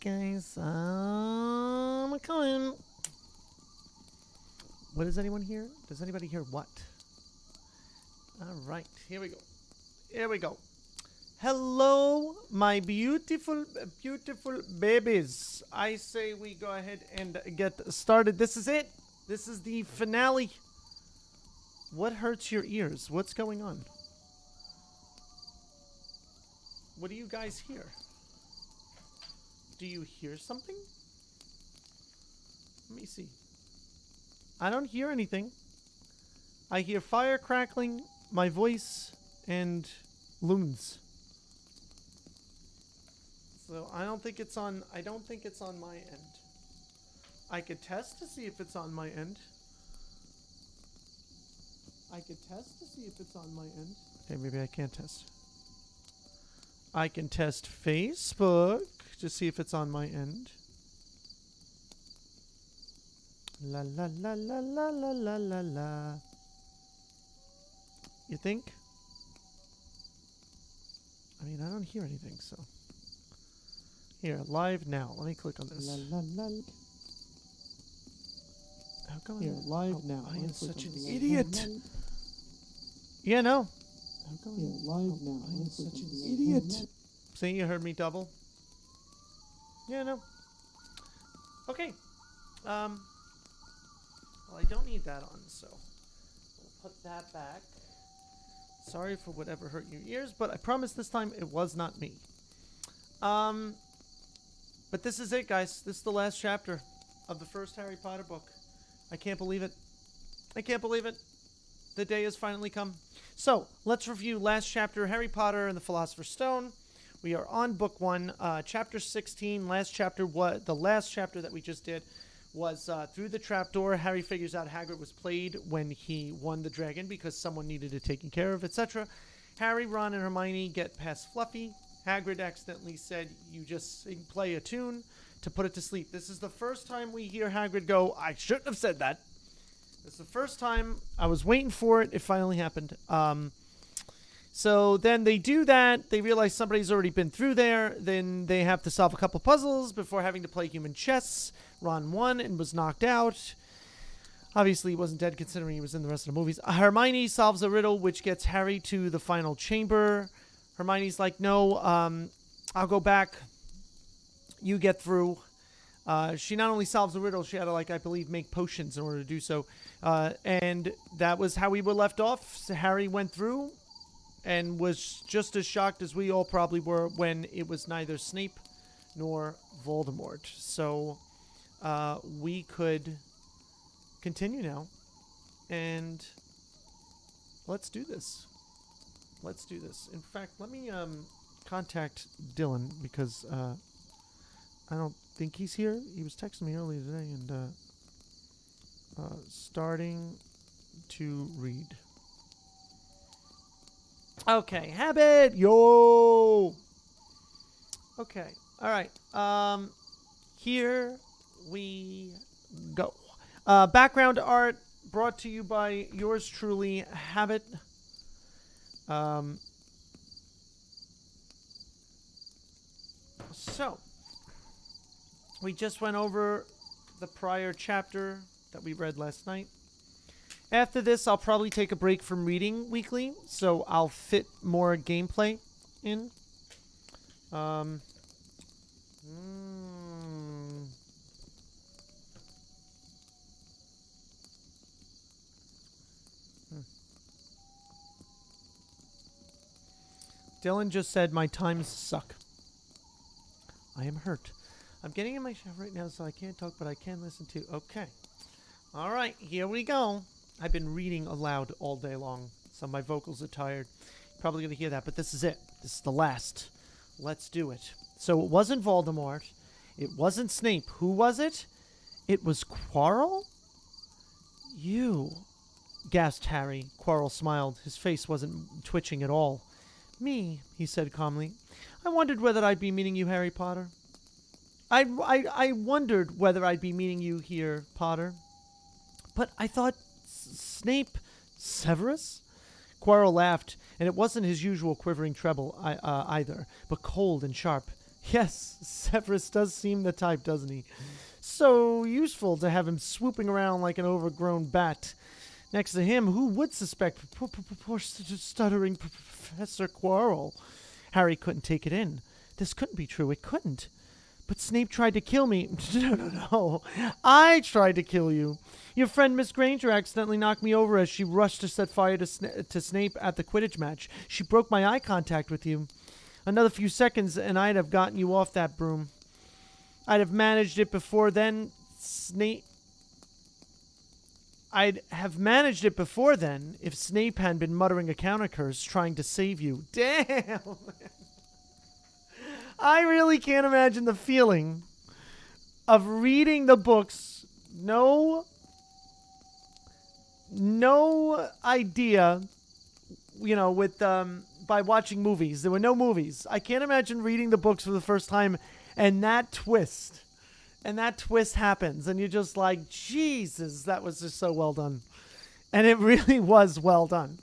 guys. I'm coming. What does anyone hear? Does anybody hear what? All right, here we go. Here we go. Hello, my beautiful, beautiful babies. I say we go ahead and get started. This is it. This is the finale. What hurts your ears? What's going on? What do you guys hear? Do you hear something? Let me see. I don't hear anything. I hear fire crackling, my voice, and loons. So I don't think it's on my end. I could test to see if it's on my end. Okay, maybe I can't test. I can test Facebook to see if it's on my end. La la la la la la la la la. You think? I mean, I don't hear anything, so. Here, live now. Let me click on this. La la la. How come Here, live now. I am such an idiot. Yeah, no. How come here, live now? I am such an idiot. See, you heard me double. Yeah, no. Okay. Well, I don't need that on, so we'll put that back. Sorry for whatever hurt your ears, but I promise this time it was not me. But this is it, guys. This is the last chapter of the first Harry Potter book. I can't believe it. I can't believe it. The day has finally come. So, let's review last chapter, Harry Potter and the Philosopher's Stone. We are on book 1, chapter 16. Last chapter, the last chapter that we just did was through the trapdoor. Harry figures out Hagrid was played when he won the dragon because someone needed it taken care of, etc. Harry, Ron, and Hermione get past Fluffy. Hagrid accidentally said, you just play a tune to put it to sleep. This is the first time we hear Hagrid go, I shouldn't have said that. This is the first time. I was waiting for it. It finally happened. So then they do that. They realize somebody's already been through there. Then they have to solve a couple puzzles before having to play human chess. Ron won and was knocked out. Obviously, he wasn't dead considering he was in the rest of the movies. Hermione solves a riddle, which gets Harry to the final chamber. Hermione's like, no, I'll go back. You get through. She not only solves the riddle, she had to, I believe, make potions in order to do so. And that was how we were left off. So Harry went through and was just as shocked as we all probably were when it was neither Snape nor Voldemort. So we could continue now. And let's do this. Let's do this. In fact, let me contact Dylan because I don't think he's here. He was texting me earlier today and starting to read. Okay, habit. Yo. Okay. All right. Here we go. Background art brought to you by yours truly, Habit. So we just went over the prior chapter that we read last night. After this, I'll probably take a break from reading weekly, so I'll fit more gameplay in. Dylan just said, my times suck. I am hurt. I'm getting in my shower right now, so I can't talk, but I can listen to. Okay. All right, here we go. I've been reading aloud all day long, so my vocals are tired. You're probably going to hear that, but this is it. This is the last. Let's do it. So it wasn't Voldemort. It wasn't Snape. Who was it? It was Quirrell? You, gasped Harry. Quirrell smiled. His face wasn't twitching at all. Me, he said calmly. I wondered whether I'd be meeting you, Harry Potter. I wondered whether I'd be meeting you here, Potter. But I thought Snape... Severus? Quirrell laughed, and it wasn't his usual quivering treble either, but cold and sharp. Yes, Severus does seem the type, doesn't he? So useful to have him swooping around like an overgrown bat. Next to him, who would suspect poor stuttering Professor Quirrell? Harry couldn't take it in. This couldn't be true. It couldn't. But Snape tried to kill me. No. I tried to kill you. Your friend Miss Granger accidentally knocked me over as she rushed to set fire to Snape at the Quidditch match. She broke my eye contact with you. Another few seconds and I'd have gotten you off that broom. I'd have managed it before then, I'd have managed it before then if Snape hadn't been muttering a counter curse trying to save you. Damn! I really can't imagine the feeling of reading the books. No idea, with by watching movies. There were no movies. I can't imagine reading the books for the first time and that twist happens and you're just like, Jesus, that was just so well done. And it really was well done.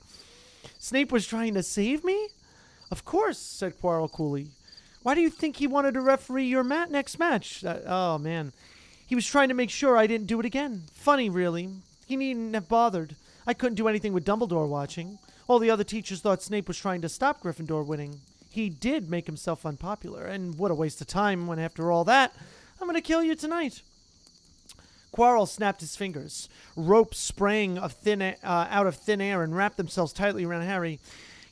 Snape was trying to save me? Of course, said Quirrell coolly. Why do you think he wanted to referee your next match? Oh, man. He was trying to make sure I didn't do it again. Funny, really. He needn't have bothered. I couldn't do anything with Dumbledore watching. All the other teachers thought Snape was trying to stop Gryffindor winning. He did make himself unpopular, and what a waste of time when after all that, I'm going to kill you tonight. Quirrell snapped his fingers. Ropes sprang out of thin air and wrapped themselves tightly around Harry.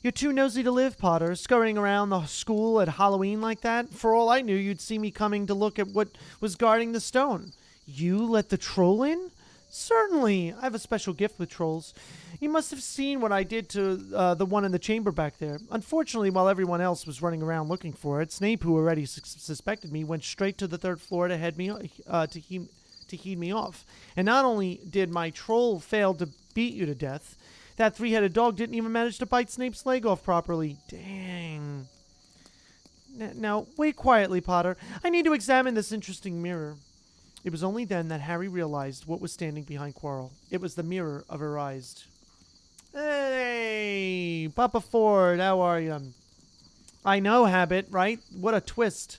You're too nosy to live, Potter, scurrying around the school at Halloween like that. For all I knew, you'd see me coming to look at what was guarding the stone. You let the troll in? Certainly. I have a special gift with trolls. You must have seen what I did to the one in the chamber back there. Unfortunately, while everyone else was running around looking for it, Snape, who already suspected me, went straight to the third floor to head me off. And not only did my troll fail to beat you to death, that three-headed dog didn't even manage to bite Snape's leg off properly. Dang. Now, wait quietly, Potter. I need to examine this interesting mirror. It was only then that Harry realized what was standing behind Quirrell. It was the mirror of her eyes. Hey, Papa Ford, how are you? I know, Habit, right? What a twist.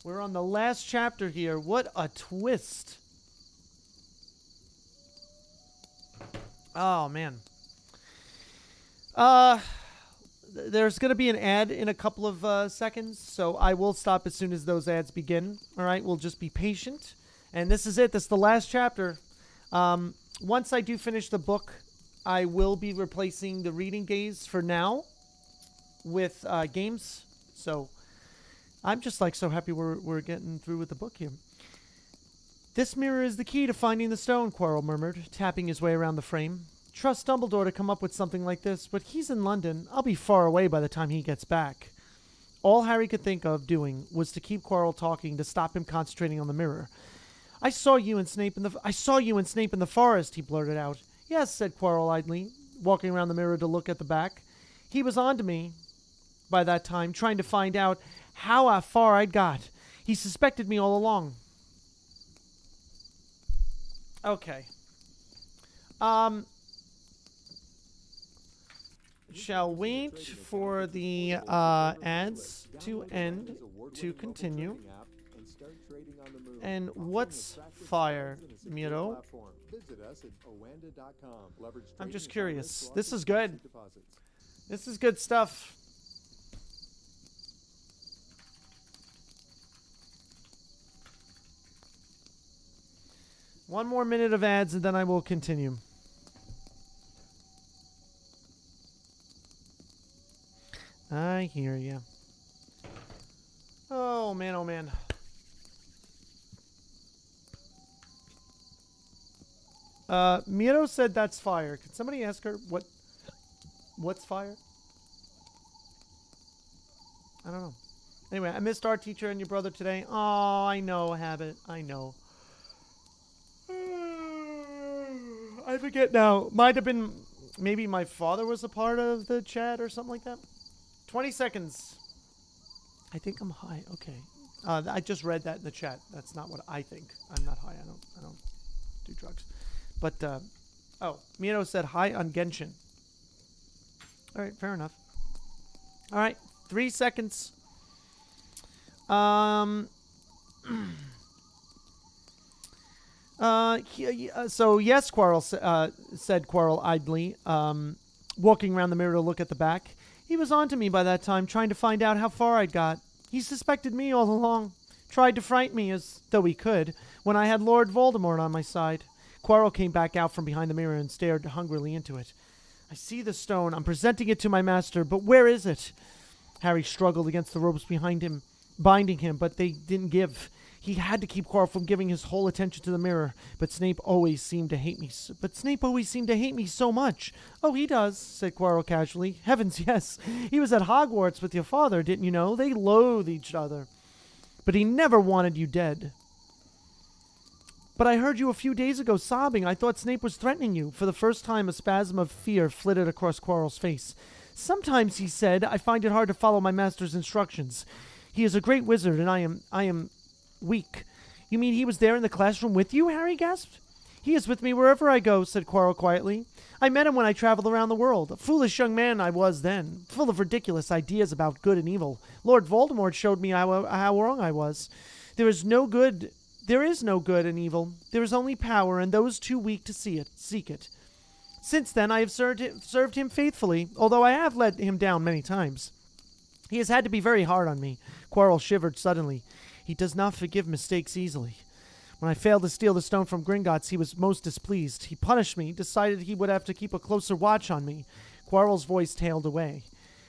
We're on the last chapter here. What a twist. Oh, man. There's going to be an ad in a couple of seconds, so I will stop as soon as those ads begin. All right, we'll just be patient. And this is it. This is the last chapter. Once I do finish the book, I will be replacing the reading days for now with games. So I'm just so happy we're getting through with the book here. This mirror is the key to finding the stone, Quirrell murmured, tapping his way around the frame. Trust Dumbledore to come up with something like this, but he's in London. I'll be far away by the time he gets back. All Harry could think of doing was to keep Quirrell talking to stop him concentrating on the mirror. I saw you and Snape in the forest, he blurted out. Yes, said Quirrell idly, walking around the mirror to look at the back. He was on to me by that time, trying to find out how far I'd got. He suspected me all along. Okay. Shall wait for the ads to end to continue. And what's fire, Miro? I'm just curious. This is good. This is good stuff. One more minute of ads and then I will continue. I hear you. Oh, man, oh, man. Miro said that's fire. Can somebody ask her what's fire? I don't know. Anyway, I missed our teacher and your brother today. Oh, I know, Habit. I know. I forget now. Might have been maybe my father was a part of the chat or something like that. 20 seconds. I think I'm high. Okay. I just read that in the chat. That's not what I think. I'm not high. I don't do drugs. But oh, Mino said hi on Genshin. All right, fair enough. All right, 3 seconds. So yes, Quarrel said Quarrel idly, walking around the mirror to look at the back. He was on to me by that time, trying to find out how far I'd got. He suspected me all along, tried to frighten me as though he could, when I had Lord Voldemort on my side. Quarrel came back out from behind the mirror and stared hungrily into it. I see the stone. I'm presenting it to my master, but where is it? Harry struggled against the ropes behind him, binding him, but they didn't give. He had to keep Quirrell from giving his whole attention to the mirror, but Snape always seemed to hate me. So much. Oh, he does, said Quirrell casually. Heavens, yes. He was at Hogwarts with your father, didn't you know? They loathe each other. But he never wanted you dead. But I heard you a few days ago sobbing. I thought Snape was threatening you. For the first time, a spasm of fear flitted across Quirrell's face. Sometimes, he said, I find it hard to follow my master's instructions. He is a great wizard, and I am weak. You mean he was there in the classroom with you? Harry gasped. He is with me wherever I go, said Quirrell quietly. I met him when I traveled around the world. A foolish young man I was then, full of ridiculous ideas about good and evil. Lord Voldemort showed me how wrong I was. There is no good and evil. There is only power, and those too weak to seek it. Since then, I have served him faithfully, although I have let him down many times. He has had to be very hard on me. Quirrell shivered suddenly. He does not forgive mistakes easily. When I failed to steal the stone from Gringotts, he was most displeased. He punished me, decided he would have to keep a closer watch on me. Quirrell's voice tailed away.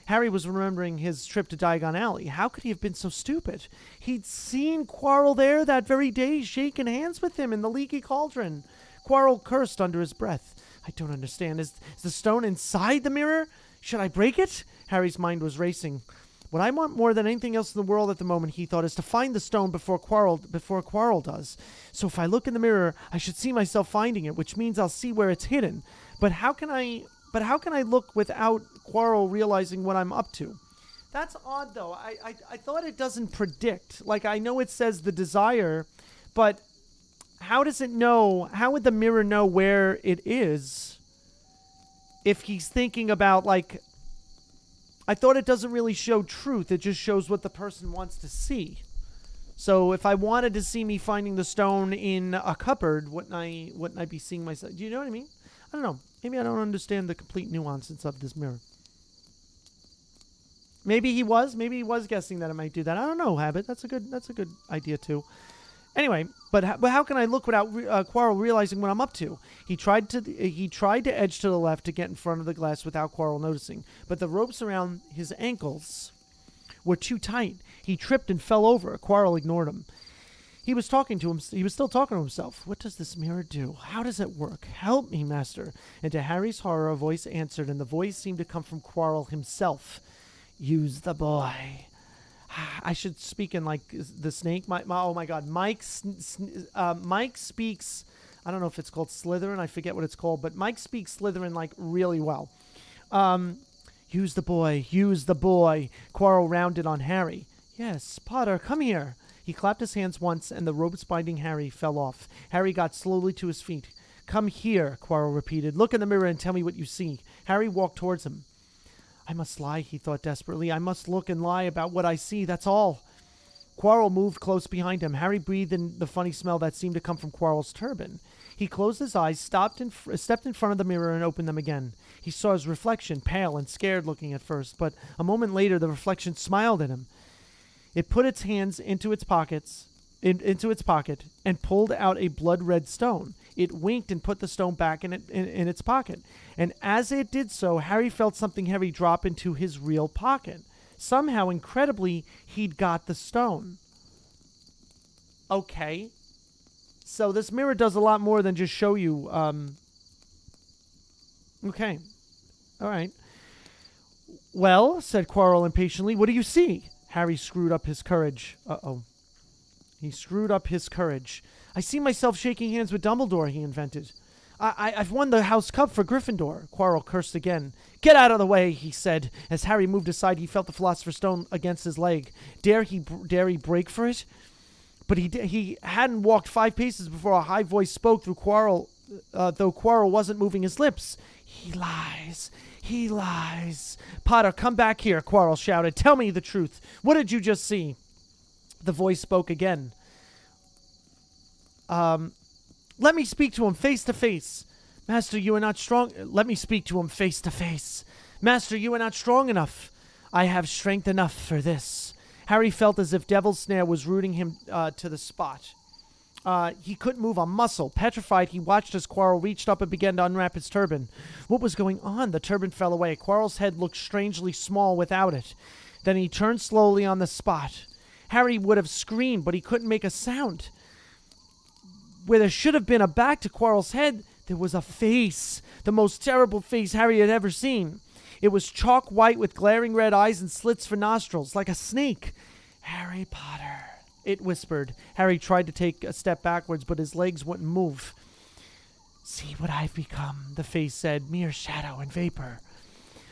Harry was remembering his trip to Diagon Alley. How could he have been so stupid? He'd seen Quirrell there that very day, shaking hands with him in the Leaky Cauldron. Quirrell cursed under his breath. I don't understand. Is the stone inside the mirror? Should I break it? Harry's mind was racing. What I want more than anything else in the world at the moment, he thought, is to find the stone before Quirrell does. So if I look in the mirror, I should see myself finding it, which means I'll see where it's hidden. But how can I look without Quirrell realizing what I'm up to? That's odd, though. I thought it doesn't predict. Like, I know it says the desire, but how does it know? How would the mirror know where it is if he's thinking about, like, I thought it doesn't really show truth. It just shows what the person wants to see. So if I wanted to see me finding the stone in a cupboard, wouldn't I be seeing myself? Do you know what I mean? I don't know. Maybe I don't understand the complete nuances of this mirror. Maybe he was guessing that it might do that. I don't know, Habit. That's a good idea too. Anyway, but how can I look without Quirrell realizing what I'm up to? He tried to edge to the left to get in front of the glass without Quirrell noticing, but the ropes around his ankles were too tight. He tripped and fell over. Quirrell ignored him. He was still talking to himself. What does this mirror do? How does it work? Help me, master. And to Harry's horror, a voice answered, and the voice seemed to come from Quirrell himself. Use the boy. I should speak in like the snake. Oh my God, Mike speaks. I don't know if it's called Slytherin. I forget what it's called, but Mike speaks Slytherin like really well. Use the boy. Quirrell rounded on Harry. Yes, Potter, come here. He clapped his hands once, and the ropes binding Harry fell off. Harry got slowly to his feet. Come here, Quirrell repeated. Look in the mirror and tell me what you see. Harry walked towards him. I must lie, he thought desperately. I must look and lie about what I see, that's all. Quirrell moved close behind him. Harry breathed in the funny smell that seemed to come from Quirrell's turban. He closed his eyes, stepped in front of the mirror, and opened them again. He saw his reflection, pale and scared looking at first, but a moment later the reflection smiled at him. It put its hands into its pocket, and pulled out a blood-red stone. It winked and put the stone back in its pocket. And as it did so, Harry felt something heavy drop into his real pocket. Somehow, incredibly, he'd got the stone. Okay. So this mirror does a lot more than just show you. Okay. All right. Well, said Quirrell impatiently, what do you see? Harry screwed up his courage. He screwed up his courage. I see myself shaking hands with Dumbledore, he invented. I've won the House Cup for Gryffindor. Quirrell cursed again. Get out of the way, he said. As Harry moved aside, he felt the Philosopher's Stone against his leg. Dare he break for it? But he hadn't walked 5 paces before a high voice spoke through Quirrell, though Quirrell wasn't moving his lips. He lies. He lies. Potter, come back here, Quirrell shouted. Tell me the truth. What did you just see? The voice spoke again. Let me speak to him face to face. Master, you are not strong. Let me speak to him face to face. Master, you are not strong enough. I have strength enough for this. Harry felt as if Devil's Snare was rooting him to the spot. He couldn't move a muscle. Petrified, he watched as Quirrell reached up and began to unwrap his turban. What was going on? The turban fell away. Quirrell's head looked strangely small without it. Then he turned slowly on the spot. Harry would have screamed, but he couldn't make a sound. Where there should have been a back to Quirrell's head, there was a face. The most terrible face Harry had ever seen. It was chalk white with glaring red eyes and slits for nostrils, like a snake. Harry Potter, it whispered. Harry tried to take a step backwards, but his legs wouldn't move. See what I've become, the face said, mere shadow and vapor.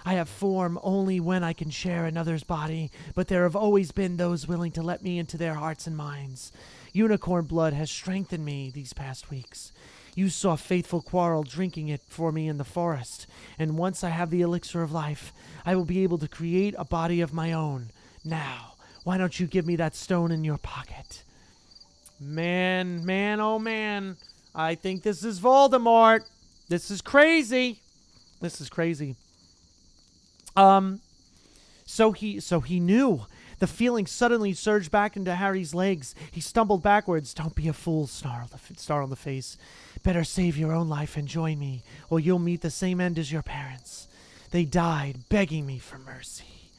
I have form only when I can share another's body, but there have always been those willing to let me into their hearts and minds. Unicorn blood has strengthened me these past weeks. You saw faithful Quirrell drinking it for me in the forest, and once I have the elixir of life, I will be able to create a body of my own. Now, why don't you give me that stone in your pocket? Man, oh man, I think this is Voldemort. This is crazy. This is crazy. So he knew. The feeling suddenly surged back into Harry's legs. He stumbled backwards. Don't be a fool, snarled the face. Better save your own life and join me, or you'll meet the same end as your parents. They died begging me for mercy.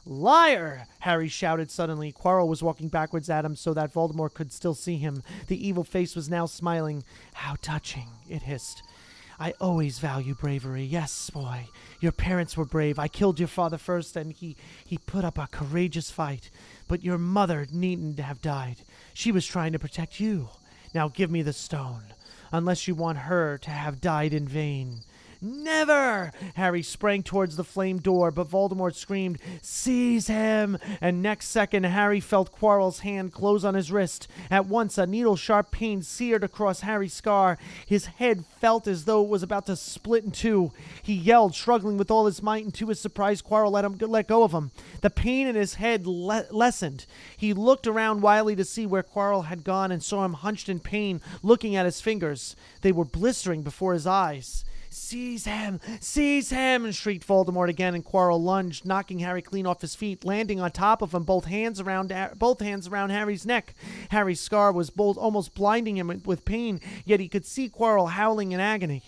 Liar! Harry shouted suddenly. Quirrell was walking backwards at him so that Voldemort could still see him. The evil face was now smiling. How touching, it hissed. I always value bravery. Yes, boy. Your parents were brave. I killed your father first, and he put up a courageous fight. But your mother needn't have died. She was trying to protect you. Now give me the stone, unless you want her to have died in vain. Never! Harry sprang towards the flame door, but Voldemort screamed, Seize him! And next second, Harry felt Quirrell's hand close on his wrist. At once, a needle-sharp pain seared across Harry's scar. His head felt as though it was about to split in two. He yelled, struggling with all his might, and to his surprise, Quirrell let go of him. The pain in his head lessened. He looked around wildly to see where Quirrell had gone and saw him hunched in pain, looking at his fingers. They were blistering before his eyes. Seize him! Seize him! Shrieked Voldemort again, and Quirrell lunged, knocking Harry clean off his feet, landing on top of him, both hands around Harry's neck. Harry's scar was almost blinding him with pain, yet he could see Quirrell howling in agony.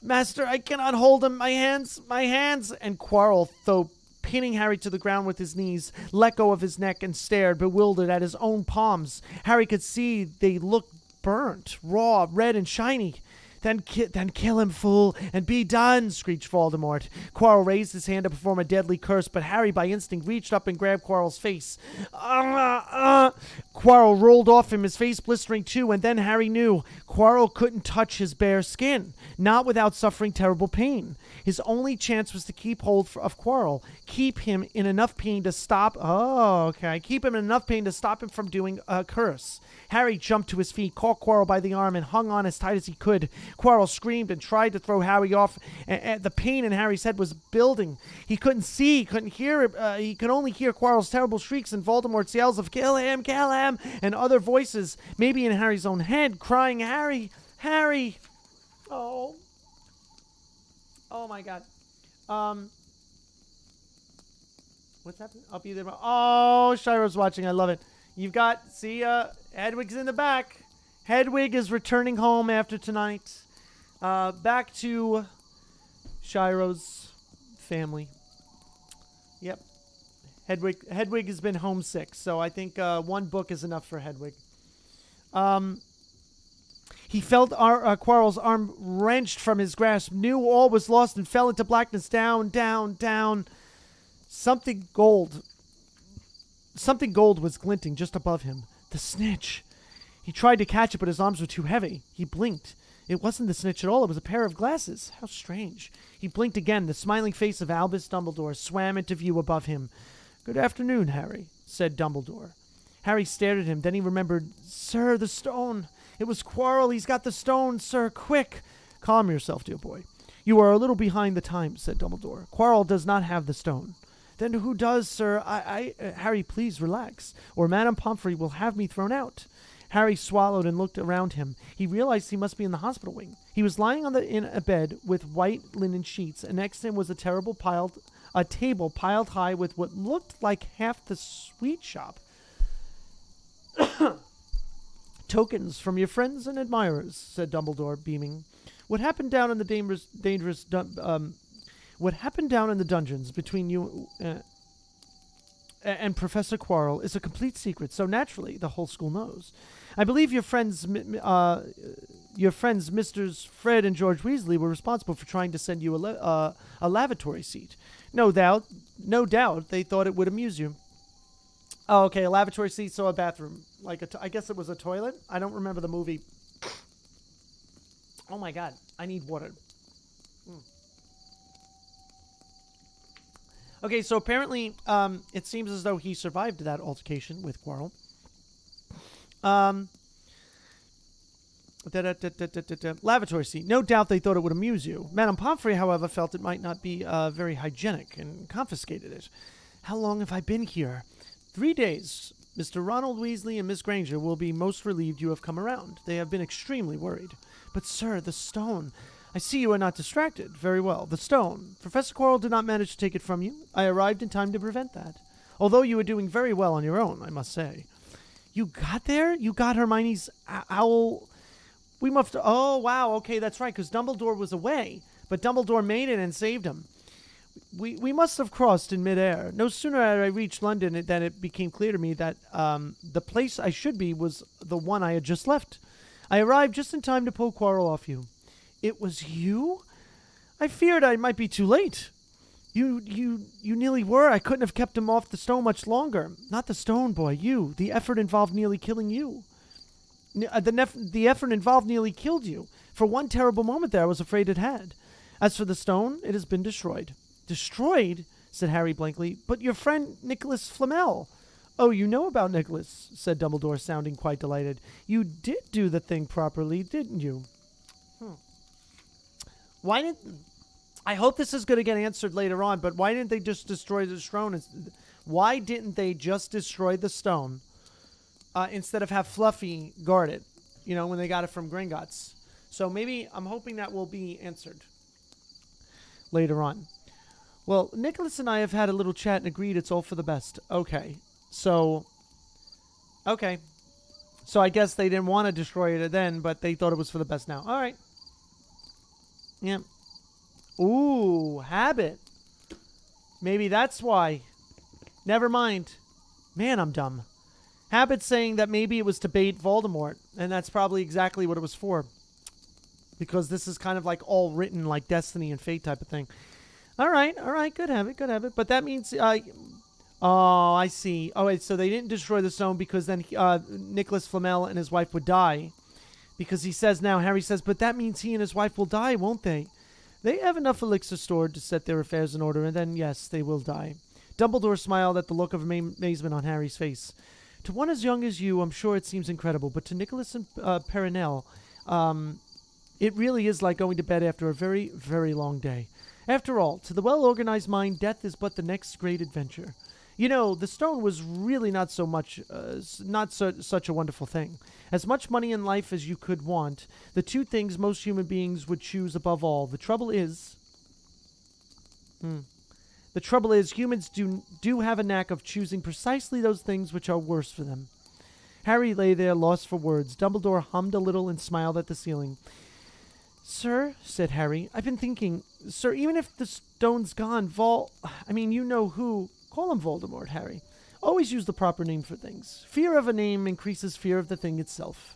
Master, I cannot hold him! My hands! And Quirrell, though pinning Harry to the ground with his knees, let go of his neck and stared, bewildered, at his own palms. Harry could see they looked burnt, raw, red, and shiny. Then kill him, fool, and be done, screeched Voldemort. Quirrell raised his hand to perform a deadly curse, but Harry, by instinct, reached up and grabbed Quirrell's face. Quirrell rolled off him, his face blistering too, and then Harry knew Quirrell couldn't touch his bare skin, not without suffering terrible pain. His only chance was to keep hold of Quirrell, keep him in enough pain to stop him from doing a curse. Harry jumped to his feet, caught Quirrell by the arm, and hung on as tight as he could. Quirrell screamed and tried to throw Harry off, and the pain in Harry's head was building. He couldn't see, couldn't hear, he could only hear Quirrell's terrible shrieks and Voldemort's yells of kill him, and other voices, maybe in Harry's own head, crying, Harry! Oh my God. What's happening? I'll be there. Oh, Shiro's watching. I love it. You've got, Hedwig's in the back. Hedwig is returning home after tonight. Back to Shiro's family. Yep. Hedwig has been homesick, so I think one book is enough for Hedwig. He felt Quirrell's arm wrenched from his grasp, knew all was lost, and fell into blackness. Down. Something gold was glinting just above him. The snitch. He tried to catch it, but his arms were too heavy. He blinked. It wasn't the snitch at all. It was a pair of glasses. How strange. He blinked again. The smiling face of Albus Dumbledore swam into view above him. Good afternoon, Harry, said Dumbledore. Harry stared at him. Then he remembered, Sir, the stone. It was Quirrell. He's got the stone, sir. Quick. Calm yourself, dear boy. You are a little behind the times, said Dumbledore. Quirrell does not have the stone. Then who does, sir? Harry, please relax, or Madame Pomfrey will have me thrown out. Harry swallowed and looked around him. He realized he must be in the hospital wing. He was lying in a bed with white linen sheets, and next to him was a table piled high with what looked like half the sweet shop. Tokens from your friends and admirers, said Dumbledore, beaming. What happened down in the what happened down in the dungeons between you and Professor Quirrell is a complete secret, so naturally the whole school knows. I believe your friends, Misters Fred and George Weasley, were responsible for trying to send you a lavatory seat. No doubt, they thought it would amuse you. Oh, okay, a lavatory seat, so a bathroom. I guess it was a toilet? I don't remember the movie. Oh my god, I need water. Okay, so apparently, it seems as though he survived that altercation with Quirrell. Lavatory seat. No doubt they thought it would amuse you. Madame Pomfrey, however, felt it might not be very hygienic and confiscated it. How long have I been here? 3 days. Mr. Ronald Weasley and Miss Granger will be most relieved you have come around. They have been extremely worried. But, sir, the stone. I see you are not distracted. Very well. The stone. Professor Quirrell did not manage to take it from you. I arrived in time to prevent that. Although you were doing very well on your own, I must say. You got there? You got Hermione's owl... We must... Oh, wow. Okay, that's right, because Dumbledore was away. But Dumbledore made it and saved him. We must have crossed in midair. No sooner had I reached London than it became clear to me that the place I should be was the one I had just left. I arrived just in time to pull Quirrell off you. It was you? I feared I might be too late. You nearly were. I couldn't have kept him off the stone much longer. Not the stone, boy. You. The effort involved nearly killing you. The effort involved nearly killed you. For one terrible moment there, I was afraid it had. As for the stone, it has been destroyed. Destroyed? Said Harry blankly. But your friend Nicholas Flamel. Oh, you know about Nicholas, said Dumbledore, sounding quite delighted. You did do the thing properly, didn't you? Why didn't... I hope this is going to get answered later on, but why didn't they just destroy the stone? Why didn't they just destroy the stone instead of have Fluffy guard it, when they got it from Gringotts? So maybe I'm hoping that will be answered later on. Well, Nicholas and I have had a little chat and agreed it's all for the best. Okay. So I guess they didn't want to destroy it then, but they thought it was for the best now. All right. Yeah. Ooh, habit. Maybe that's why. Never mind. Man, I'm dumb. Habit saying that maybe it was to bait Voldemort, and that's probably exactly what it was for. Because this is kind of like all written like Destiny and Fate type of thing. All right, good habit. But that means, oh, I see. Oh, wait, so they didn't destroy the stone because then Nicholas Flamel and his wife would die. Because Harry says, but that means he and his wife will die, won't they? They have enough elixir stored to set their affairs in order, and then, yes, they will die. Dumbledore smiled at the look of amazement on Harry's face. To one as young as you, I'm sure it seems incredible, but to Nicholas and Perenelle, it really is like going to bed after a very, very long day. After all, to the well-organized mind, death is but the next great adventure. The stone was really not so much, such a wonderful thing. As much money in life as you could want, the two things most human beings would choose above all. The trouble is, humans do have a knack of choosing precisely those things which are worse for them. Harry lay there, lost for words. Dumbledore hummed a little and smiled at the ceiling. Sir, said Harry, I've been thinking, sir, even if the stone's gone, you know who. Call him Voldemort, Harry. Always use the proper name for things. Fear of a name increases fear of the thing itself.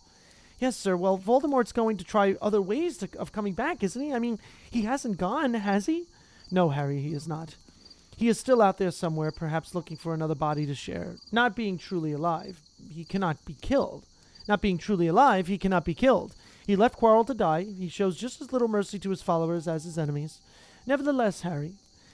Yes, sir. Well, Voldemort's going to try other ways of coming back, isn't he? He hasn't gone, has he? No, Harry, he is not. He is still out there somewhere, perhaps looking for another body to share. Not being truly alive, he cannot be killed. Not being truly alive, he cannot be killed. He left Quirrell to die. He shows just as little mercy to his followers as his enemies. Nevertheless, Harry,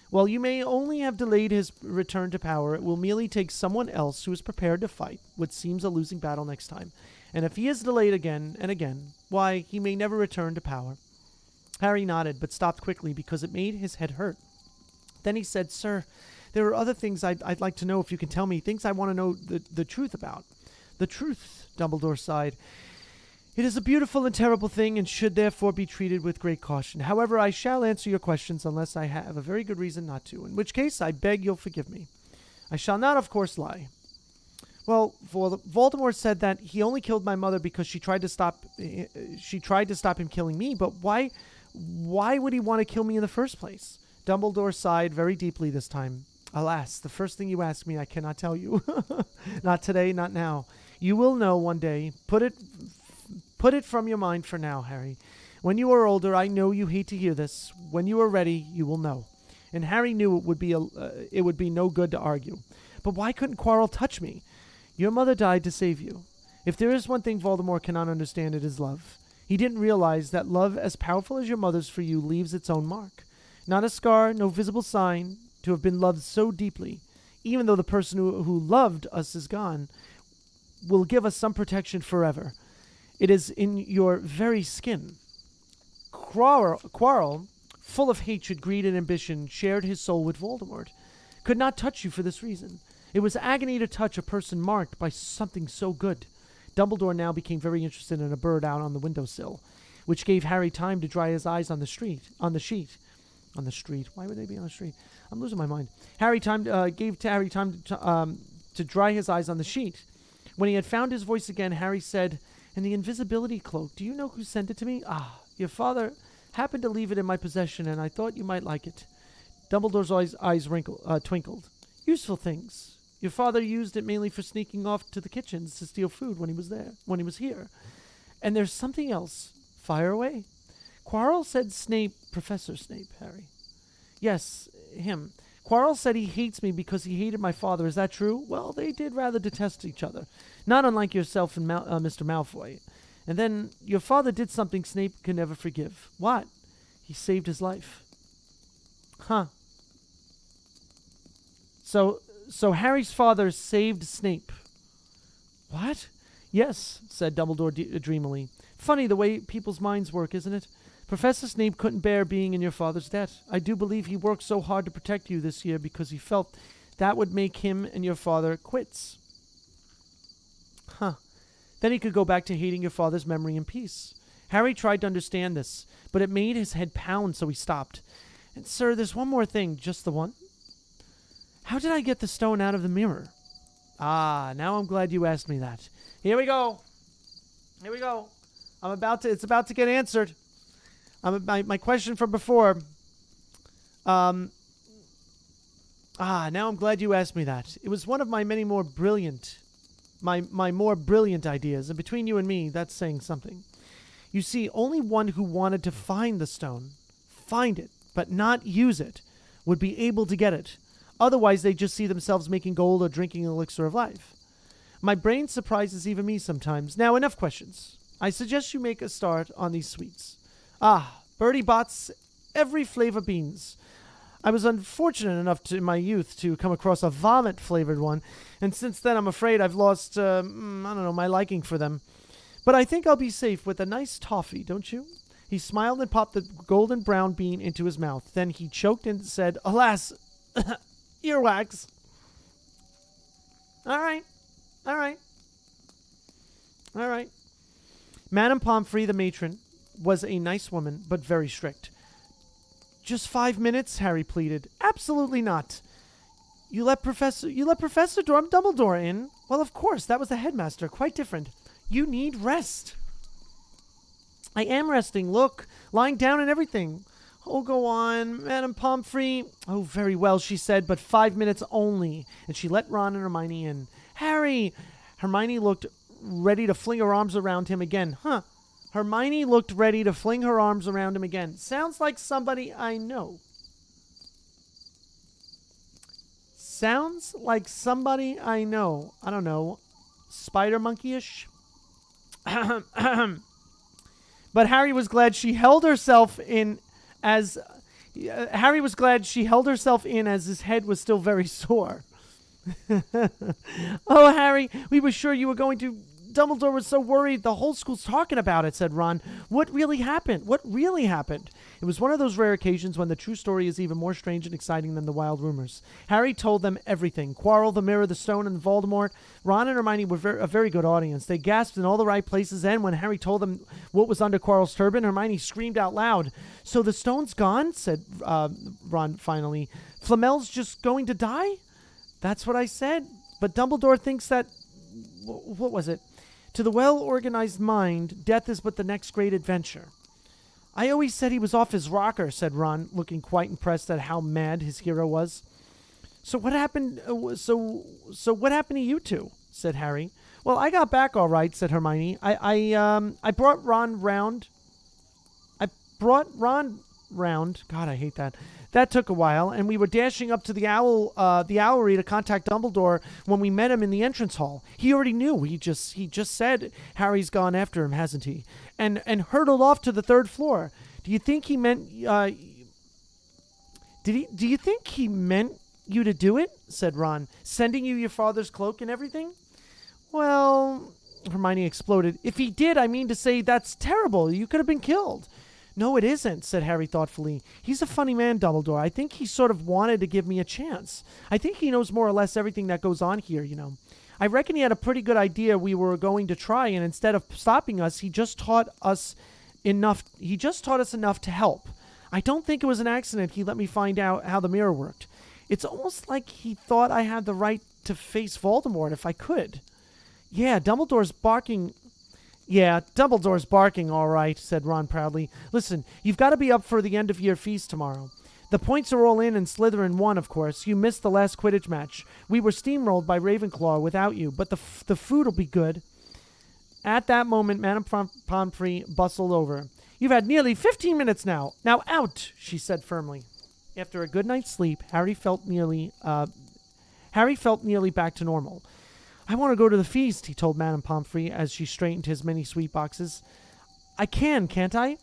while you may only have delayed his return to power, it will merely take someone else who is prepared to fight what seems a losing battle next time. And if he is delayed again and again, why, he may never return to power. Harry nodded, but stopped quickly because it made his head hurt. Then he said, Sir, there are other things I'd like to know if you can tell me, things I want to know the truth about. The truth, Dumbledore sighed. It is a beautiful and terrible thing and should therefore be treated with great caution. However, I shall answer your questions unless I have a very good reason not to, in which case I beg you'll forgive me. I shall not, of course, lie. Well, Voldemort said that he only killed my mother because she tried to stop him killing me, but why would he want to kill me in the first place? Dumbledore sighed very deeply this time. Alas, the first thing you ask me I cannot tell you. Not today, not now. You will know one day. Put it from your mind for now, Harry. When you are older, I know you hate to hear this. When you are ready, you will know. And Harry knew it would be no good to argue. But why couldn't Quirrell touch me? Your mother died to save you. If there is one thing Voldemort cannot understand, it is love. He didn't realize that love as powerful as your mother's for you leaves its own mark. Not a scar, no visible sign to have been loved so deeply, even though the person who loved us is gone, will give us some protection forever. It is in your very skin. Quirrell, full of hatred, greed, and ambition, shared his soul with Voldemort. Could not touch you for this reason. It was agony to touch a person marked by something so good. Dumbledore now became very interested in a bird out on the windowsill, which gave Harry time to dry his eyes on the sheet. On the street. Why would they be on the street? I'm losing my mind. Gave Harry time to dry his eyes on the sheet. When he had found his voice again, Harry said, "And the invisibility cloak, do you know who sent it to me? Ah, your father happened to leave it in my possession, and I thought you might like it." Dumbledore's eyes twinkled. "Useful things. Your father used it mainly for sneaking off to the kitchens to steal food when he was here. And there's something else. Fire away." Quirrell said Professor Snape, Harry. "Yes, him. Quirrell said he hates me because he hated my father. Is that true?" "Well, they did rather detest each other. Not unlike yourself and Mr. Malfoy. And then your father did something Snape can never forgive." "What?" "He saved his life." "Huh. So Harry's father saved Snape." "What?" "Yes," said Dumbledore dreamily. "Funny the way people's minds work, isn't it? Professor Snape couldn't bear being in your father's debt. I do believe he worked so hard to protect you this year because he felt that would make him and your father quits." "Huh. Then he could go back to hating your father's memory in peace." Harry tried to understand this, but it made his head pound, so he stopped. "And sir, there's one more thing, just the one. How did I get the stone out of the mirror?" "Ah, now I'm glad you asked me that. Here we go. It's about to get answered. My question from before. Now I'm glad you asked me that. It was one of my many more brilliant, my more brilliant ideas, and between you and me, that's saying something. You see, only one who wanted to find the stone, find it, but not use it, would be able to get it. Otherwise, they just see themselves making gold or drinking an elixir of life. My brain surprises even me sometimes. Now, enough questions. I suggest you make a start on these sweets. Bertie Bott's every flavor beans. I was unfortunate enough in my youth to come across a vomit-flavored one, and since then I'm afraid I've lost, my liking for them. But I think I'll be safe with a nice toffee, don't you?" He smiled and popped the golden brown bean into his mouth. Then he choked and said, "Alas, earwax." All right. Madame Pomfrey, the matron, was a nice woman, but very strict. "Just 5 minutes," Harry pleaded. "Absolutely not. You let Professor Dumbledore in?" "Well, of course, that was the headmaster. Quite different. You need rest." "I am resting. Look, lying down and everything." "Oh, go on, Madame Pomfrey." "Oh, very well," she said, "but 5 minutes only." And she let Ron and Hermione in. "Harry!" Hermione looked ready to fling her arms around him again. Hermione looked ready to fling her arms around him again. Sounds like somebody I know. I don't know. Spider monkey-ish? But Harry was glad she held herself in as his head was still very sore. "Oh, Harry, we were sure you were going to... Dumbledore was so worried. The whole school's talking about it," said Ron. What really happened? It was one of those rare occasions when the true story is even more strange and exciting than the wild rumors. Harry told them everything. Quirrell, the mirror, the stone, and Voldemort. Ron and Hermione were a very good audience. They gasped in all the right places, and when Harry told them what was under Quirrell's turban, Hermione screamed out loud. "So the stone's gone?" said Ron finally. "Flamel's just going to die?" "That's what I said. But Dumbledore thinks that... What was it? To the well-organized mind, death is but the next great adventure." "I always said he was off his rocker," said Ron, looking quite impressed at how mad his hero was. "So what happened? So what happened to you two?" said Harry. "Well, I got back all right," said Hermione. I brought Ron round. God, I hate that. That took a while, and we were dashing up to the owlery to contact Dumbledore when we met him in the entrance hall. He already knew. He just said Harry's gone after him, hasn't he? And hurtled off to the 3rd floor. Do you think he meant? Do you think he meant you to do it?" said Ron. "Sending you your father's cloak and everything?" "Well," Hermione exploded. "If he did, I mean to say that's terrible. You could have been killed." "No, it isn't," said Harry thoughtfully. "He's a funny man, Dumbledore. I think he sort of wanted to give me a chance. I think he knows more or less everything that goes on here, you know. I reckon he had a pretty good idea we were going to try, and instead of stopping us, he just taught us enough to help. I don't think it was an accident he let me find out how the mirror worked. It's almost like he thought I had the right to face Voldemort if I could." Yeah, Dumbledore's barking, all right," said Ron proudly. "Listen, you've got to be up for the end-of-year feast tomorrow. The points are all in, and Slytherin won, of course. You missed the last Quidditch match. We were steamrolled by Ravenclaw without you, but the food'll be good." At that moment, Madame Pomfrey bustled over. "You've had nearly 15 minutes now. Now out," she said firmly. After a good night's sleep, Harry felt nearly back to normal. "I want to go to the feast," he told Madame Pomfrey as she straightened his many sweet boxes. "I can't I?"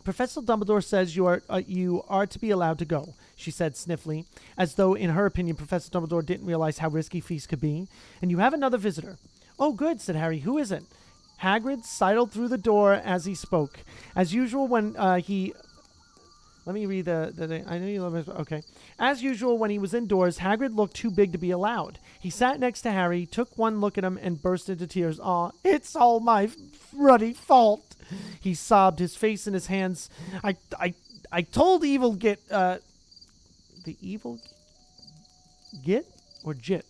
"Professor Dumbledore says you are to be allowed to go," she said sniffly, as though in her opinion Professor Dumbledore didn't realize how risky feast could be. "And you have another visitor." "Oh, good," said Harry. "Who is it?" Hagrid sidled through the door as he spoke. As usual when Let me read the I know you love it. Okay. As usual, when he was indoors, Hagrid looked too big to be allowed. He sat next to Harry, took one look at him, and burst into tears. "Aw, it's all my ruddy fault," he sobbed, his face in his hands. I told Evil Git, the Evil Git or Jit,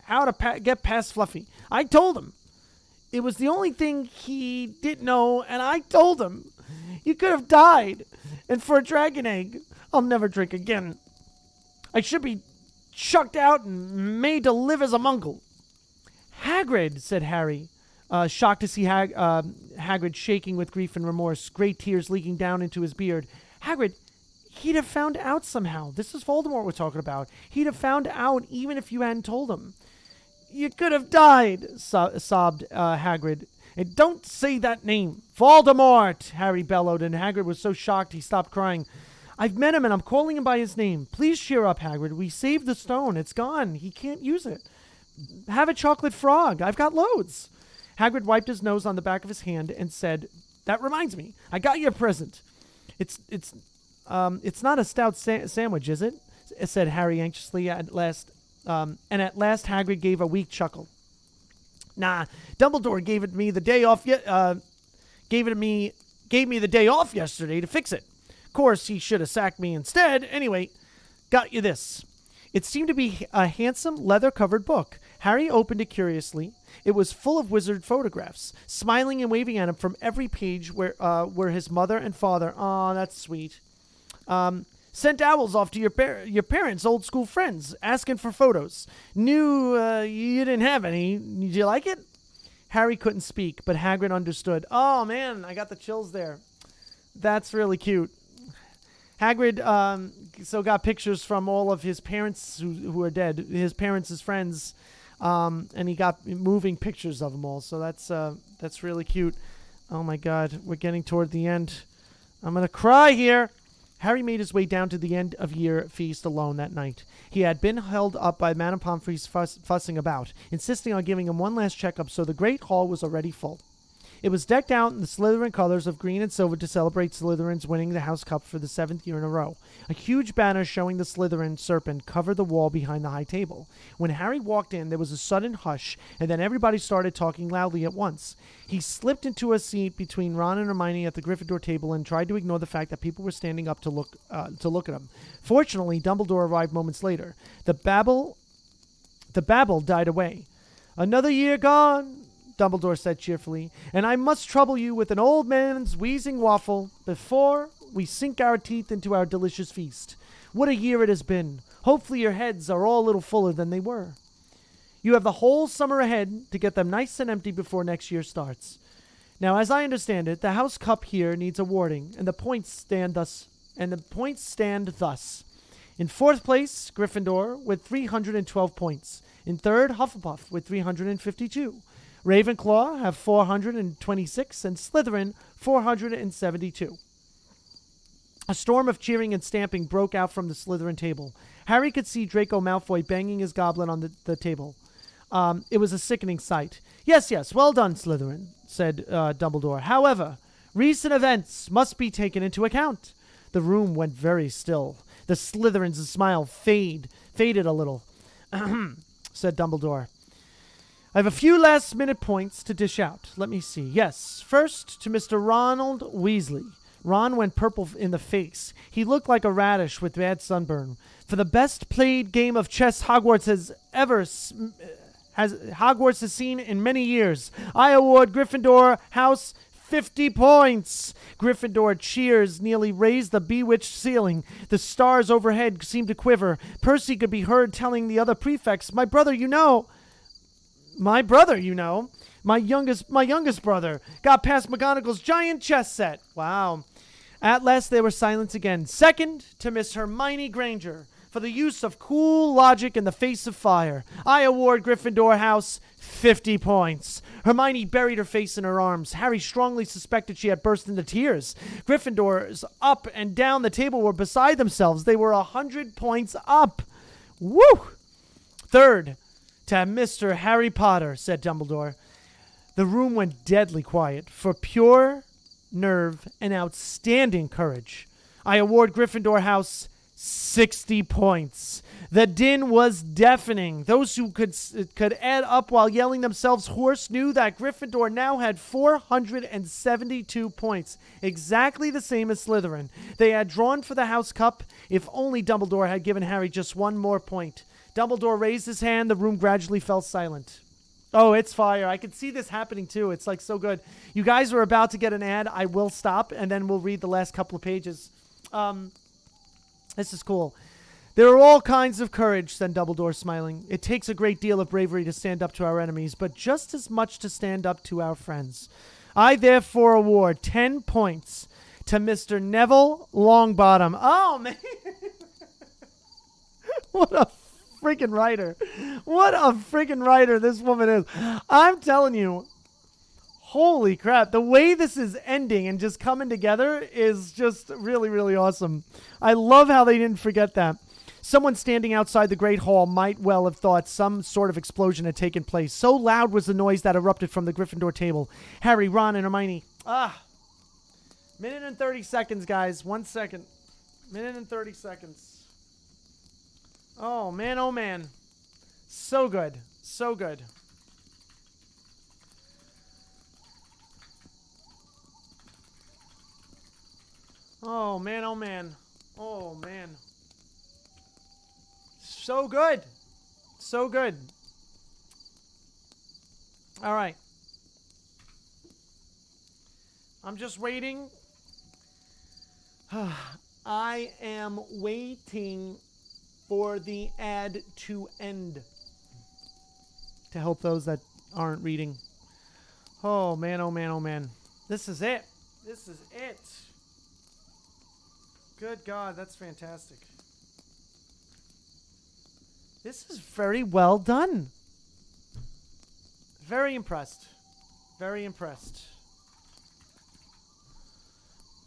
how to get past Fluffy. I told him. It was the only thing he didn't know, and I told him. You could have died. And for a dragon egg, I'll never drink again. I should be chucked out and made to live as a Muggle." "Hagrid," said Harry, shocked to see Hagrid shaking with grief and remorse, great tears leaking down into his beard. "Hagrid, he'd have found out somehow. This is Voldemort we're talking about. He'd have found out even if you hadn't told him." "You could have died," sobbed Hagrid. "And don't say that name." "Voldemort!" Harry bellowed, and Hagrid was so shocked he stopped crying. "I've met him, and I'm calling him by his name. Please cheer up, Hagrid. We saved the stone. It's gone. He can't use it. Have a chocolate frog. I've got loads." Hagrid wiped his nose on the back of his hand and said, "That reminds me. I got you a present." It's not a stout sandwich, is it?" said Harry anxiously at last. And at last Hagrid gave a weak chuckle. "Nah, Dumbledore gave me the day off gave me the day off yesterday to fix it. Of course, he should have sacked me instead. Anyway, got you this." It seemed to be a handsome leather-covered book. Harry opened it curiously. It was full of wizard photographs. Smiling and waving at him from every page were his mother and father. "Aw, that's sweet. Sent owls off to your parents' old school friends, asking for photos. Knew you didn't have any. Did you like it?" Harry couldn't speak, but Hagrid understood. "Oh, man, I got the chills there. That's really cute." Hagrid got pictures from all of his parents who are dead, his parents' friends, and he got moving pictures of them all. So that's really cute. Oh, my God, we're getting toward the end. I'm going to cry here. Harry made his way down to the end-of-year feast alone that night. He had been held up by Madame Pomfrey's fussing about, insisting on giving him one last checkup, so the great hall was already full. It was decked out in the Slytherin colors of green and silver to celebrate Slytherin's winning the House Cup for the 7th year in a row. A huge banner showing the Slytherin serpent covered the wall behind the high table. When Harry walked in, there was a sudden hush, and then everybody started talking loudly at once. He slipped into a seat between Ron and Hermione at the Gryffindor table and tried to ignore the fact that people were standing up to look at him. Fortunately, Dumbledore arrived moments later. The babble died away. "Another year gone," Dumbledore said cheerfully, "and I must trouble you with an old man's wheezing waffle before we sink our teeth into our delicious feast. What a year it has been. Hopefully your heads are all a little fuller than they were. You have the whole summer ahead to get them nice and empty before next year starts. Now, as I understand it, the House Cup here needs awarding, and the points stand thus. In 4th place, Gryffindor with 312 points. In 3rd, Hufflepuff with 352. Ravenclaw have 426, and Slytherin 472. A storm of cheering and stamping broke out from the Slytherin table. Harry could see Draco Malfoy banging his goblet on the table. It was a sickening sight. Yes, well done, Slytherin," said Dumbledore. "However, recent events must be taken into account." The room went very still. The Slytherin's smile faded a little. Said Dumbledore. "I have a few last-minute points to dish out. Let me see. Yes, first to Mr. Ronald Weasley." Ron went purple in the face. He looked like a radish with bad sunburn. "For the best played game of chess Hogwarts has seen in many years, I award Gryffindor House 50 points." Gryffindor cheers nearly raised the bewitched ceiling. The stars overhead seemed to quiver. Percy could be heard telling the other prefects, My brother, you know. My youngest brother got past McGonagall's giant chess set." Wow. At last they were silent again. "Second, to Miss Hermione Granger, for the use of cool logic in the face of fire. I award Gryffindor House 50 points." Hermione buried her face in her arms. Harry strongly suspected she had burst into tears. Gryffindors up and down the table were beside themselves. They were 100 points up. Woo! "Third, to Mr. Harry Potter," said Dumbledore. The room went deadly quiet. "For pure nerve and outstanding courage, I award Gryffindor House 60 points. The din was deafening. Those who could add up while yelling themselves hoarse knew that Gryffindor now had 472 points, exactly the same as Slytherin. They had drawn for the House Cup if only Dumbledore had given Harry just one more point. Dumbledore raised his hand. The room gradually fell silent. Oh, it's fire. I could see this happening too. It's like so good. You guys are about to get an ad. I will stop and then we'll read the last couple of pages. This is cool. "There are all kinds of courage," said Dumbledore, smiling. "It takes a great deal of bravery to stand up to our enemies, but just as much to stand up to our friends. I therefore award 10 points to Mr. Neville Longbottom." Oh, man. What a freaking writer. What a freaking writer this woman is. I'm telling you. Holy crap. The way this is ending and just coming together is just really, really awesome. I love how they didn't forget that. Someone standing outside the Great Hall might well have thought some sort of explosion had taken place. So loud was the noise that erupted from the Gryffindor table. Harry, Ron, and Hermione. Minute and 30 seconds, guys. 1 second. Minute and 30 seconds. Oh, man, oh, man. So good. So good. Oh, man, oh, man. Oh, man. So good. So good. All right. I'm just waiting. I am waiting for the ad to end to help those that aren't reading. Oh, man, oh, man, oh, man. This is it. This is it. Good God, that's fantastic. This is very well done. Very impressed. Very impressed.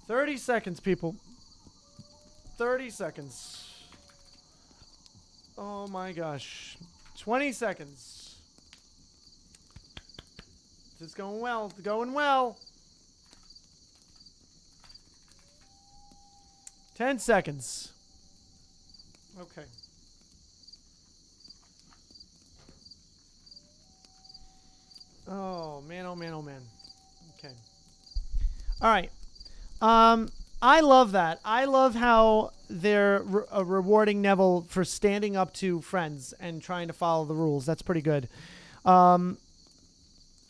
30 seconds, people. 30 seconds. Oh my gosh. 20 seconds. is going well. It's going well. 10 seconds. Okay. Oh, man, oh, man, oh, man. Okay. All right. I love that. I love how they're rewarding Neville for standing up to friends and trying to follow the rules. That's pretty good.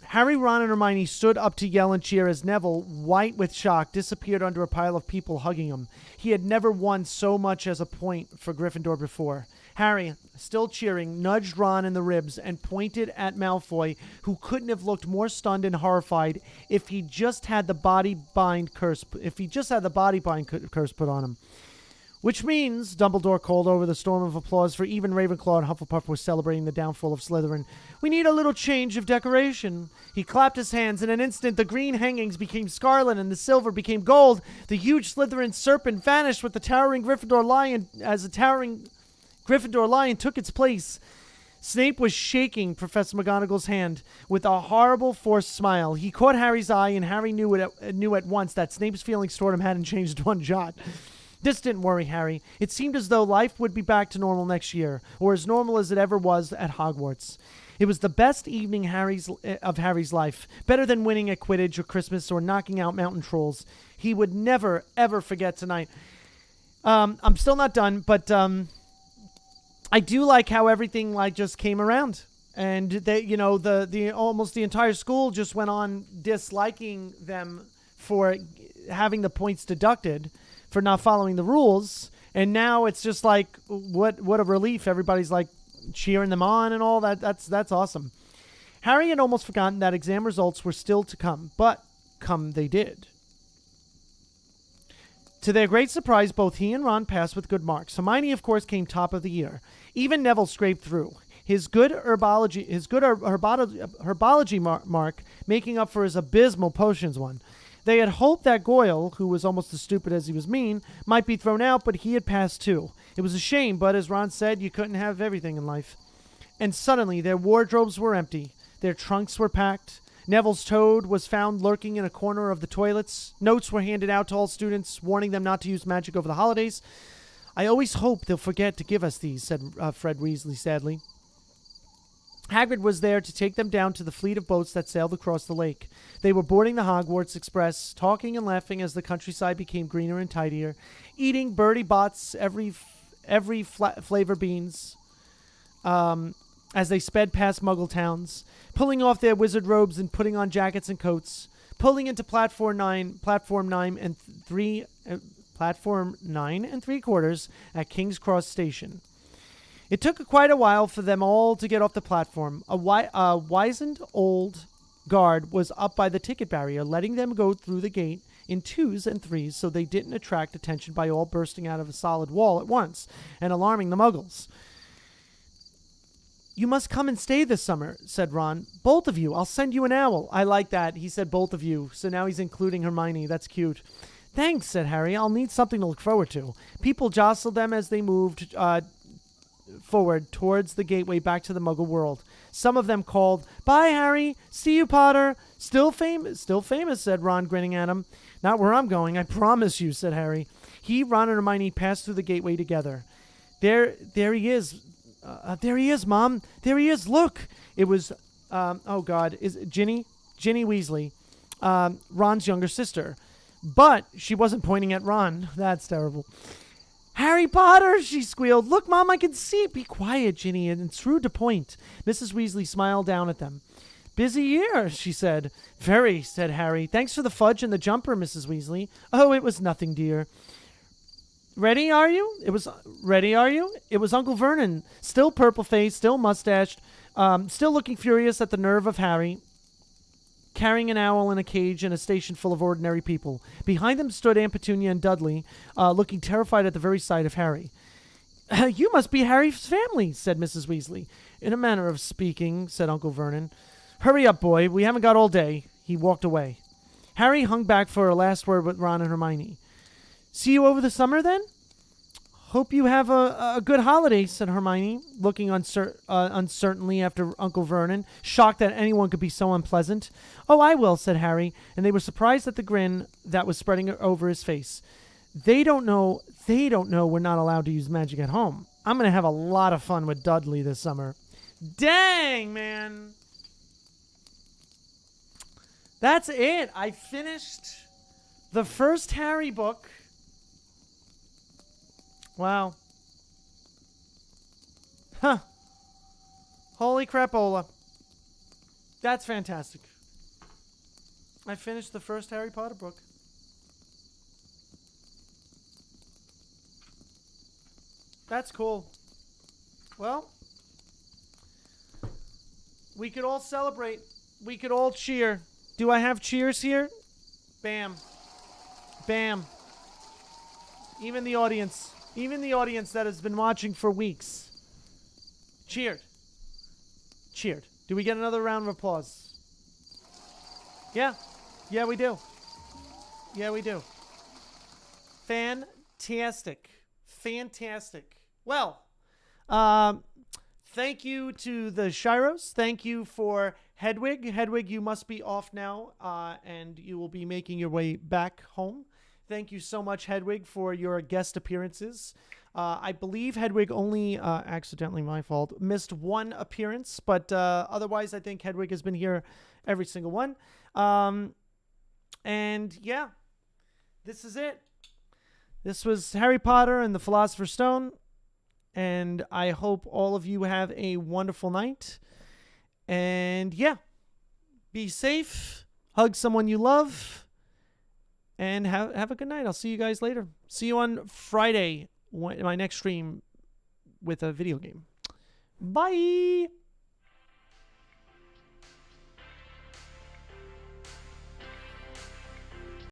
Harry, Ron, and Hermione stood up to yell and cheer as Neville, white with shock, disappeared under a pile of people hugging him. He had never won so much as a point for Gryffindor before. Harry, still cheering, nudged Ron in the ribs and pointed at Malfoy, who couldn't have looked more stunned and horrified if he just had the body bind curse put on him. Which means, Dumbledore called over the storm of applause, for even Ravenclaw and Hufflepuff were celebrating the downfall of Slytherin. We need a little change of decoration. He clapped his hands. In an instant, the green hangings became scarlet and the silver became gold. The huge Slytherin serpent vanished with the towering Gryffindor lion as the towering Gryffindor lion took its place. Snape was shaking Professor McGonagall's hand with a horrible forced smile. He caught Harry's eye, and Harry knew at once that Snape's feelings toward him hadn't changed one jot. This didn't worry Harry. It seemed as though life would be back to normal next year, or as normal as it ever was at Hogwarts. It was the best evening of Harry's life, better than winning at Quidditch or Christmas or knocking out mountain trolls. He would never, ever forget tonight. I'm still not done, but I do like how everything just came around, and they, the almost the entire school just went on disliking them for having the points deducted for not following the rules, and now it's just like what a relief. Everybody's like cheering them on and all that. That's awesome. Harry had almost forgotten that exam results were still to come, but come they did. To their great surprise, both he and Ron passed with good marks. Hermione, of course, came top of the year. Even Neville scraped through. His good herbology mark making up for his abysmal potions one. They had hoped that Goyle, who was almost as stupid as he was mean, might be thrown out, but he had passed too. It was a shame, but as Ron said, you couldn't have everything in life. And suddenly their wardrobes were empty. Their trunks were packed. Neville's toad was found lurking in a corner of the toilets. Notes were handed out to all students, warning them not to use magic over the holidays. I always hope they'll forget to give us these, said Fred Weasley sadly. Hagrid was there to take them down to the fleet of boats that sailed across the lake. They were boarding the Hogwarts Express, talking and laughing as the countryside became greener and tidier, eating Bertie Bott's every flavor beans as they sped past Muggle towns, pulling off their wizard robes and putting on jackets and coats, pulling into platform 9 and 3/4 at King's Cross Station. It took quite a while for them all to get off the platform. A wizened old guard was up by the ticket barrier, letting them go through the gate in 2s and 3s so they didn't attract attention by all bursting out of a solid wall at once and alarming the Muggles. You must come and stay this summer, said Ron. Both of you. I'll send you an owl. I like that. He said both of you, so now he's including Hermione. That's cute. Thanks, said Harry. I'll need something to look forward to. People jostled them as they moved forward towards the gateway back to the Muggle world. Some of them called, Bye, Harry. See you, Potter. Still famous, said Ron, grinning at him. Not where I'm going, I promise you, said Harry. He, Ron, and Hermione passed through the gateway together. There he is. There he is, Mom. There he is. Look. It was, is it Ginny Weasley, Ron's younger sister. But she wasn't pointing at Ron. That's terrible. Harry Potter, she squealed. Look, Mom, I can see it. Be quiet, Ginny, and it's rude to point. Mrs. Weasley smiled down at them. Busy year, she said. Very, said Harry. Thanks for the fudge and the jumper, Mrs. Weasley. Oh, it was nothing, dear. Ready, are you? It was Uncle Vernon, still purple-faced, still mustached, still looking furious at the nerve of Harry, carrying an owl in a cage in a station full of ordinary people. Behind them stood Aunt Petunia and Dudley, looking terrified at the very sight of Harry. You must be Harry's family, said Mrs. Weasley. In a manner of speaking, said Uncle Vernon. Hurry up, boy. We haven't got all day. He walked away. Harry hung back for a last word with Ron and Hermione. See you over the summer, then? Hope you have a good holiday, said Hermione, looking uncertainly after Uncle Vernon, shocked that anyone could be so unpleasant. Oh, I will, said Harry, and they were surprised at the grin that was spreading over his face. They don't know we're not allowed to use magic at home. I'm going to have a lot of fun with Dudley this summer. Dang, man. That's it. I finished the first Harry book. Wow. Huh. Holy crapola. That's fantastic. I finished the first Harry Potter book. That's cool. Well, we could all celebrate. We could all cheer. Do I have cheers here? Bam. Bam. Even the audience that has been watching for weeks cheered. Cheered. Do we get another round of applause? Yeah. Yeah, we do. Yeah, we do. Fantastic. Fantastic. Well, thank you to the Shiros. Thank you for Hedwig. Hedwig, you must be off now, and you will be making your way back home. Thank you so much, Hedwig, for your guest appearances. I believe Hedwig only, accidentally my fault, missed one appearance, but otherwise I think Hedwig has been here every single one. And yeah, this is it. This was Harry Potter and the Philosopher's Stone, and I hope all of you have a wonderful night. And yeah, be safe, hug someone you love, and have a good night. I'll see you guys later. See you on Friday, my next stream with a video game. Bye!